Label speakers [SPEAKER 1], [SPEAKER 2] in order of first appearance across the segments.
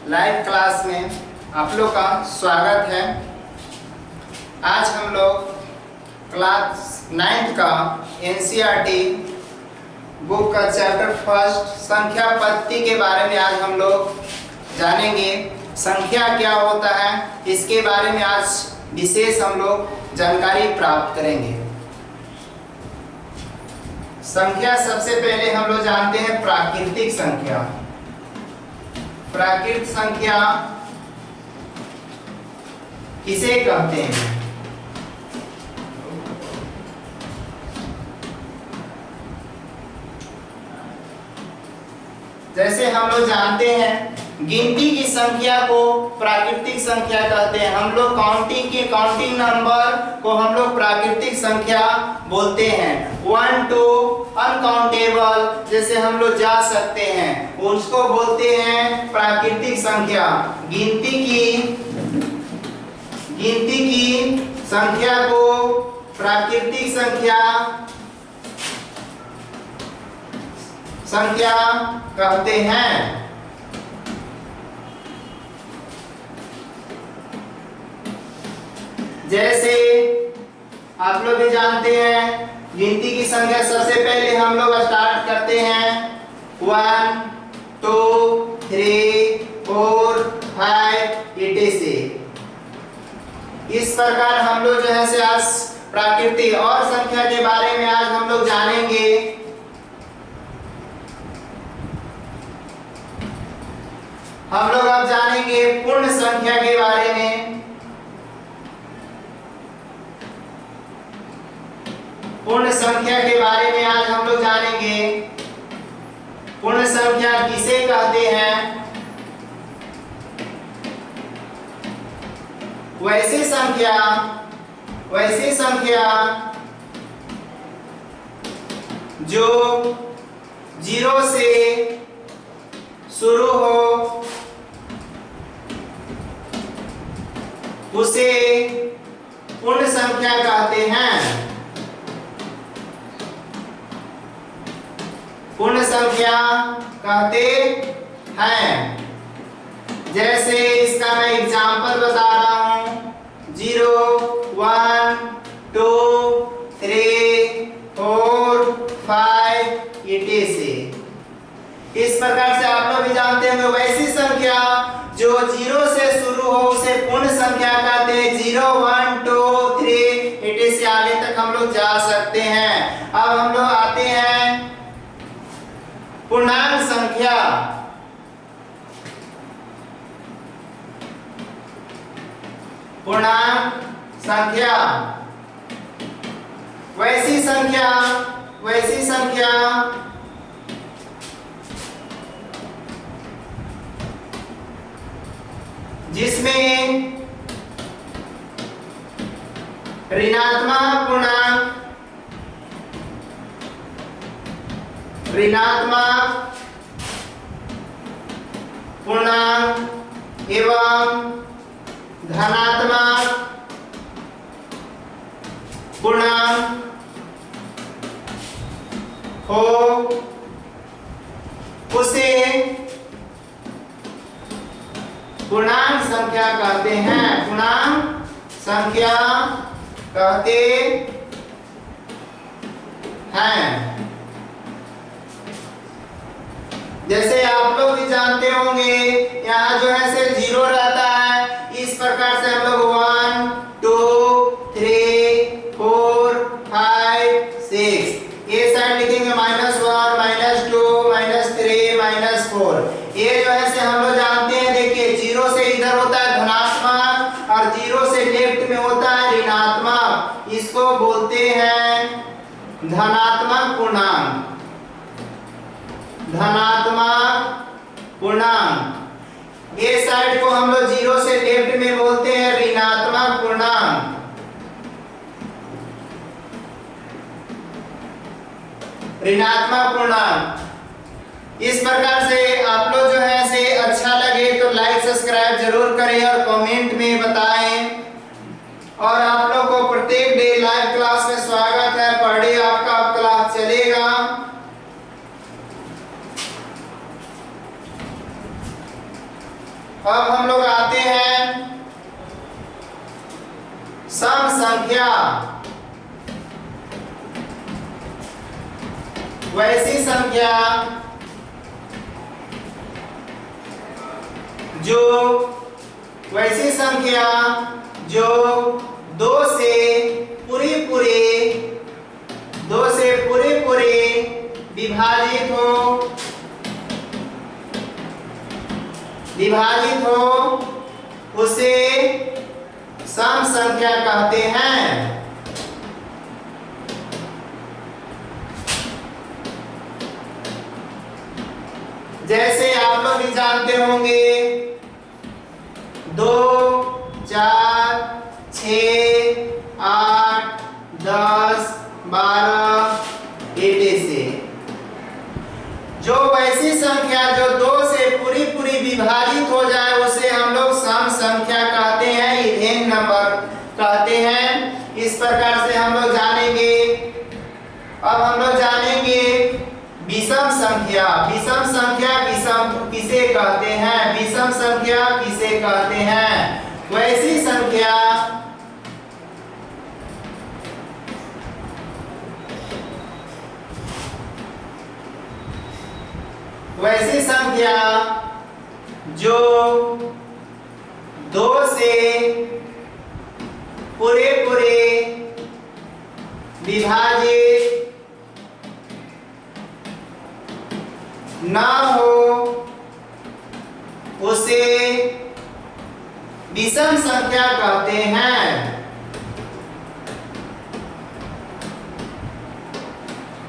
[SPEAKER 1] Live class में आप लोग का स्वागत है। आज हम लोग क्लास 9 का एनसीईआरटी बुक का चैप्टर फर्स्ट संख्या पद्धति के बारे में आज हम लोग जानेंगे। संख्या क्या होता है इसके बारे में आज विशेष हम लोग जानकारी प्राप्त करेंगे। संख्या सबसे पहले हम लोग जानते हैं प्राकृतिक संख्या। प्राकृतिक संख्या किसे कहते हैं? जैसे हम लोग जानते हैं गिनती की संख्या को प्राकृतिक संख्या कहते हैं। हम लोग काउंटिंग नंबर को हम लोग प्राकृतिक संख्या बोलते हैं। 1 to अनकाउंटेबल जैसे हम लोग जा सकते हैं उसको बोलते हैं प्राकृतिक संख्या। गिनती की संख्या को प्राकृतिक संख्या कहते हैं। जैसे आप लोग भी जानते हैं गिनती की संख्या सबसे पहले हम लोग स्टार्ट करते हैं 1 2 3 4 5 से। इस प्रकार हम लोग जो है से आज प्राकृतिक और संख्या के बारे में आज हम लोग जानेंगे। हम लोग अब जानेंगे पूर्ण संख्या के बारे में। पूर्ण संख्या के बारे में आज हम लोग जानेंगे। पूर्ण संख्या किसे कहते हैं? वैसी संख्या जो 0 से शुरू हो उसे पूर्ण संख्या कहते हैं। पूर्ण संख्या कहते हैं। जैसे इसका मैं एग्जांपल बता रहा हूं 0 1 2 3 4 5 से। इस प्रकार से आप लोग भी जानते होंगे वैसी संख्या जो 0 से शुरू हो उसे पूर्ण संख्या कहते हैं। 0 1 2 3 से आगे तक हम लोग जा सकते हैं। अब हम लोग आते हैं पूर्णांक संख्या। पूर्णांक संख्या वैसी संख्या जिसमें ऋणात्मक पूर्णांक एवं धनात्मक पूर्णांक हो उसे पूर्णांक संख्या कहते हैं। पूर्णांक संख्या कहते हैं। जैसे आप लोग भी जानते होंगे यहाँ जो है से 0 रहता है। इस प्रकार से हम लोग 1 2 3 4 5 6 ये साइड लिखेंगे -1 -2 -3 -4। ये जो है से हम लोग जानते हैं। देखिए 0 से इधर होता है धनात्मक और 0 से लेफ्ट में होता है ऋणात्मक। इसको बोलते हैं धनात्मक पूर्णांक। धनात्मक पूर्णांक। ये साइड को हम लोग 0 से लेफ्ट में बोलते हैं ऋणात्मक पूर्णांक। ऋणात्मक पूर्णांक। इस प्रकार से आप लोग जो है से अच्छा लगे तो लाइक सब्सक्राइब जरूर करें और कमेंट में बताएं। और आप लोग को प्रत्येक डे लाइव क्लास में स्वागत है। पर डे आपका क्लास चलेगा। अब हम लोग आते हैं सम संख्या। वैसी संख्या जो दो से पूरे विभाजित हो उसे सम संख्या कहते हैं। जैसे आप लोग भी जानते होंगे 2, 4, 6, 8, 10, 12 से जो वैसी संख्या जो 2 से पूरी विभाजित हो जाए उसे हम लोग सम संख्या कहते हैं, इवेन नंबर कहते हैं। इस प्रकार से हम लोग जानेंगे। अब हम लोग जानेंगे विषम संख्या। विषम संख्या किसे कहते हैं? विषम संख्या किसे कहते हैं? वैसी संख्या जो 2 से पूरे विभाजित ना हो उसे विषम संख्या कहते हैं।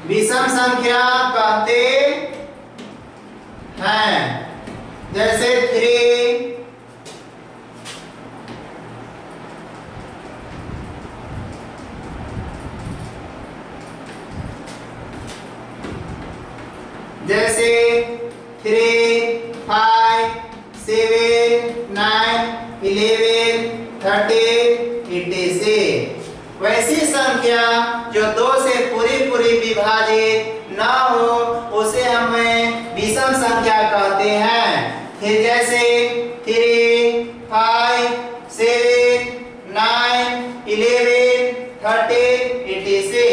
[SPEAKER 1] विषम संख्या कहते हैं। जैसे 3, जैसे 3, 5, 7, 9, 11, 13, 86। वैसी संख्या जो 2 से पूरी विभाजित ना हो उसे हमें विषम संख्या कहते हैं। फिर जैसे 3, 5, 7, 9, 11, 13, 86।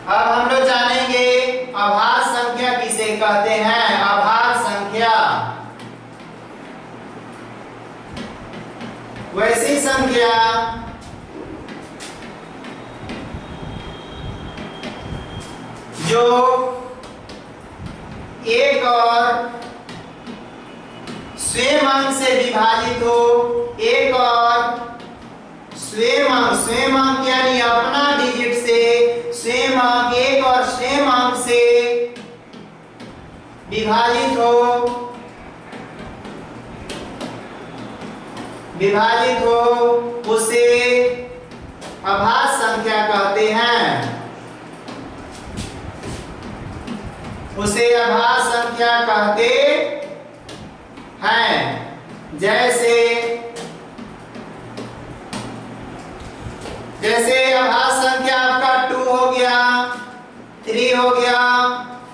[SPEAKER 1] अब हम लोग जानेंगे अभाज्य संख्या किसे कहते हैं। अभाज्य संख्या वैसी संख्या जो एक और स्वयं अंक से विभाजित हो। एक और स्वयं अंक यानी अपना डिजिट से स्वयं अंक, एक और स्वयं अंक से विभाजित हो उसे अभाज्य संख्या कहते हैं। उसे अभाज्य संख्या कहते हैं। जैसे अभाज्य संख्या आपका 2 हो गया, 3 हो गया,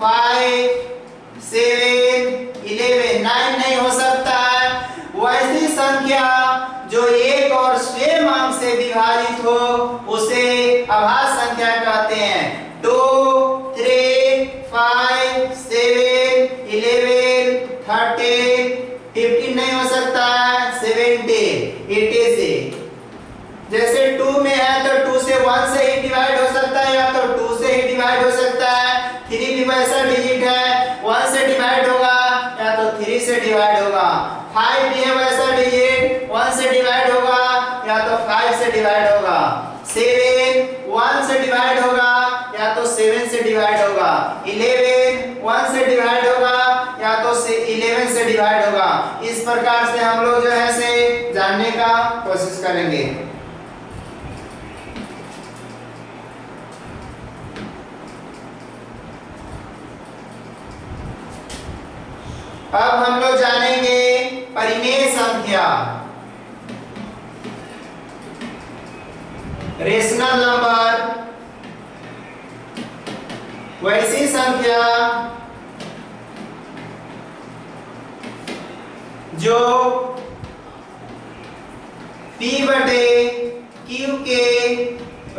[SPEAKER 1] 5, 7, 11, 9 नहीं हो सकता है। वैसी संख्या जो एक और स्वयं अंक से विभाजित हो उसे अभाज्य संख्या कहते हैं। 2, 3, 5, 7, 11, 13, 15 नहीं हो सकता है, 17, 80 से। जैसे 2 में है तो 2 से 1 से ही डिवाइड हो सकता है या तो 2 से ही डिवाइड हो सकता है। 3 भी वैसा डिजिट है, 1 से डिवाइड होगा या तो 3 से डिवाइड होगा। 5 भी है वैसा डिजिट, 1 से डिवाइड होगा या तो 5 से डिवाइड होगा। 7 1 से डिवाइड होगा या तो 7 से डिवाइड होगा। 11 1 से डिवाइड होगा या तो 11 से डिवाइड होगा। इस प्रकार से हम लोग जो है से जानने का कोशिश करेंगे। अब हम लोग जानेंगे परिमेय संख्या। रेशनल नंबर वैसी संख्या जो P बटे Q के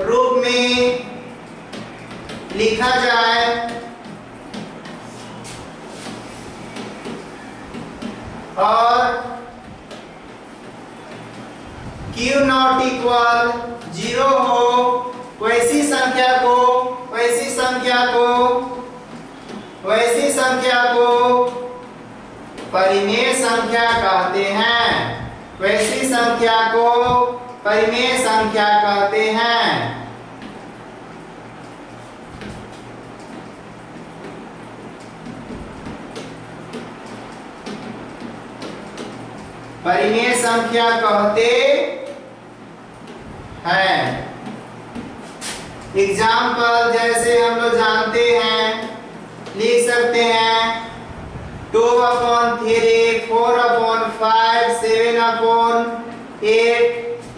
[SPEAKER 1] रूप में लिखा जाए और Q नॉट इक्वल 0 हो, वैसी संख्या को परिमेय संख्या कहते हैं। वैसी संख्या को परिमेय संख्या कहते हैं। परिमेय संख्या कहते हैं। एग्जाम्पल जैसे हम लोग जानते हैं, लिख सकते हैं 2/3, 4/5, 7/8,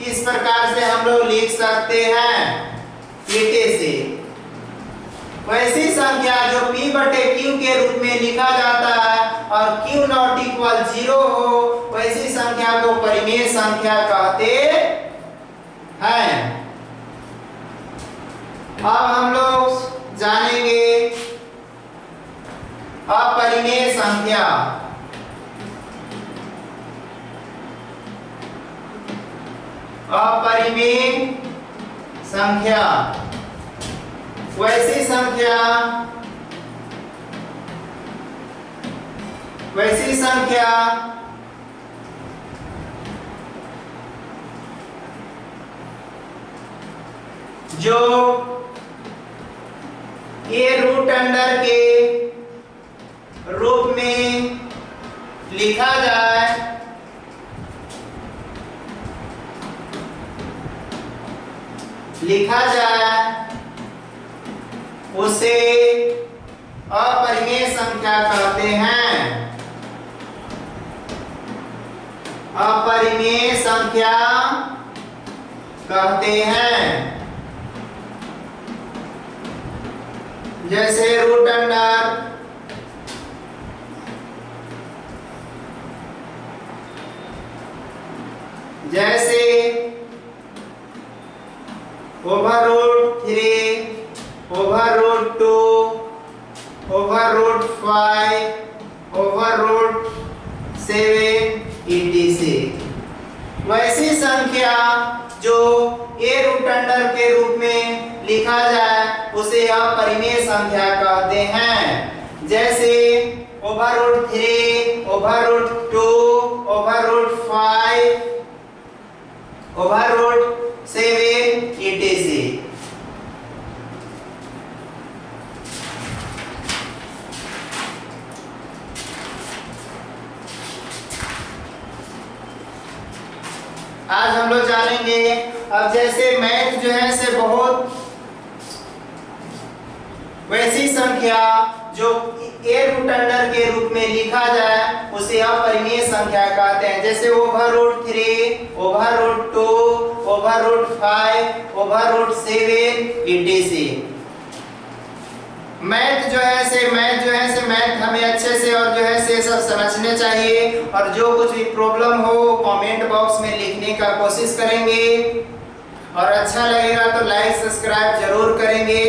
[SPEAKER 1] इस प्रकार से हम लोग लिख सकते हैं ईटे से। वैसी संख्या जो P बटे Q के रूप में लिखा जाता है और Q नॉट इक्वल 0 हो, वैसी संख्या को परिमेय संख्या कहते हैं। अब हम लोग जानेंगे अपरिमेय संख्या। अपरिमेय संख्या वैसी संख्या जो A रूट अंडर के रूप में लिखा जाए उसे अपरिमेय संख्या कहते हैं। अपरिमेय संख्या कहते हैं। जैसे रूट अंडर जैसे over root 3, over root 2, over root 5, over root 7 etc। वैसी संख्या जो A रूट अंडर के रूप में लिखा जाए उसे अपरिमेय संख्या कहते हैं। जैसे over root 3, over root 2, over root 5, over root 7 etc। आज हम लोग जानेंगे। अब जैसे मैथ जो है से बहुत वैसी संख्या जो A रूट अंडर के रूप में लिखा जाए उसे अपरिमेय संख्या कहते हैं। जैसे over root 3, over root 2, over root 5, over root 7 etc। Math जो है से मैथ हमें अच्छे से और जो है से सब समझने चाहिए, और जो कुछ भी प्रॉब्लम हो कमेंट बॉक्स में लिखने का कोशिश करेंगे, और अच्छा लगेगा तो लाइक सब्सक्राइब जरूर करेंगे।